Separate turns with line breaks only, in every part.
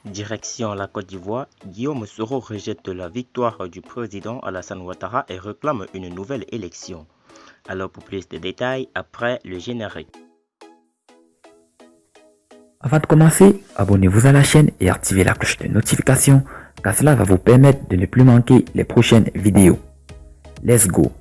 Direction la Côte d'Ivoire, Guillaume Soro rejette la victoire du président Alassane Ouattara et réclame une nouvelle élection. Alors pour plus de détails, après le générique.
Avant de commencer, abonnez-vous à la chaîne et activez la cloche de notification car cela va vous permettre de ne plus manquer les prochaines vidéos. Let's go!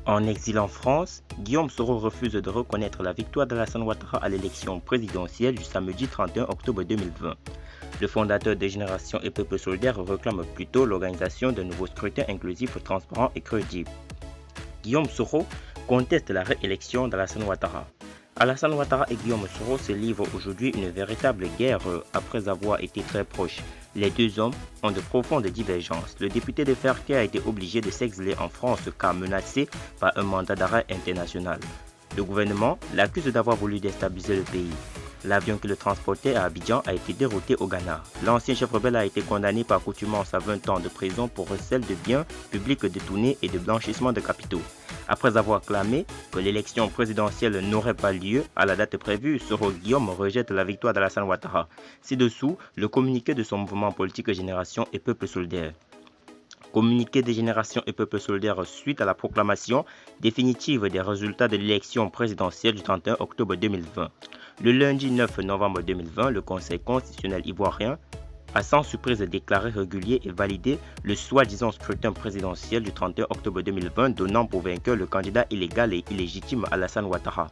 En exil en France, Guillaume Soro refuse de reconnaître la victoire d'Alassane Ouattara à l'élection présidentielle du samedi 31 octobre 2020. Le fondateur de Génération et Peuple Solidaire réclame plutôt l'organisation d'un nouveau scrutin inclusif, transparent et crédible. Guillaume Soro conteste la réélection d'Alassane Ouattara. Alassane Ouattara et Guillaume Soro se livrent aujourd'hui une véritable guerre après avoir été très proches. Les deux hommes ont de profondes divergences. Le député de Ferté a été obligé de s'exiler en France car menacé par un mandat d'arrêt international. Le gouvernement l'accuse d'avoir voulu déstabiliser le pays. L'avion qui le transportait à Abidjan a été dérouté au Ghana. L'ancien chef rebelle a été condamné par contumace à 20 ans de prison pour recel de biens publics détournés et de blanchissement de capitaux. Après avoir clamé que l'élection présidentielle n'aurait pas lieu à la date prévue, Soro Guillaume rejette la victoire d'Alassane Ouattara. Ci-dessous, le communiqué de son mouvement politique Génération et Peuple Solidaire. Communiqué des Générations et Peuple Solidaire suite à la proclamation définitive des résultats de l'élection présidentielle du 31 octobre 2020. Le lundi 9 novembre 2020, le Conseil constitutionnel ivoirien a sans surprise déclaré régulier et validé le soi-disant scrutin présidentiel du 31 octobre 2020, donnant pour vainqueur le candidat illégal et illégitime Alassane Ouattara.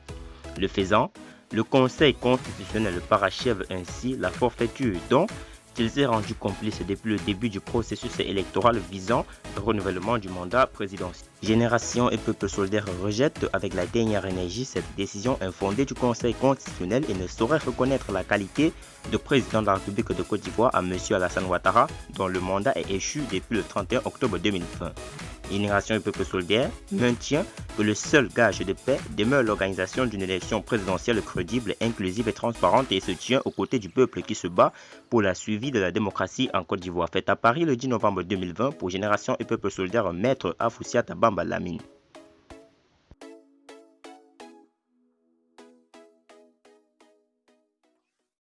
Le faisant, le Conseil constitutionnel parachève ainsi la forfaiture dont il s'est rendu complice depuis le début du processus électoral visant le renouvellement du mandat présidentiel. Génération et Peuple Solidaire rejettent avec la dernière énergie cette décision infondée du Conseil constitutionnel et ne saurait reconnaître la qualité de président de la République de Côte d'Ivoire à M. Alassane Ouattara, dont le mandat est échu depuis le 31 octobre 2020. Génération et Peuple Solidaire maintient que le seul gage de paix demeure l'organisation d'une élection présidentielle crédible, inclusive et transparente et se tient aux côtés du peuple qui se bat pour la suivi de la démocratie en Côte d'Ivoire. Fait à Paris le 10 novembre 2020 pour Génération et Peuple Solidaire, Maître Afoussiata Bamba Lamine.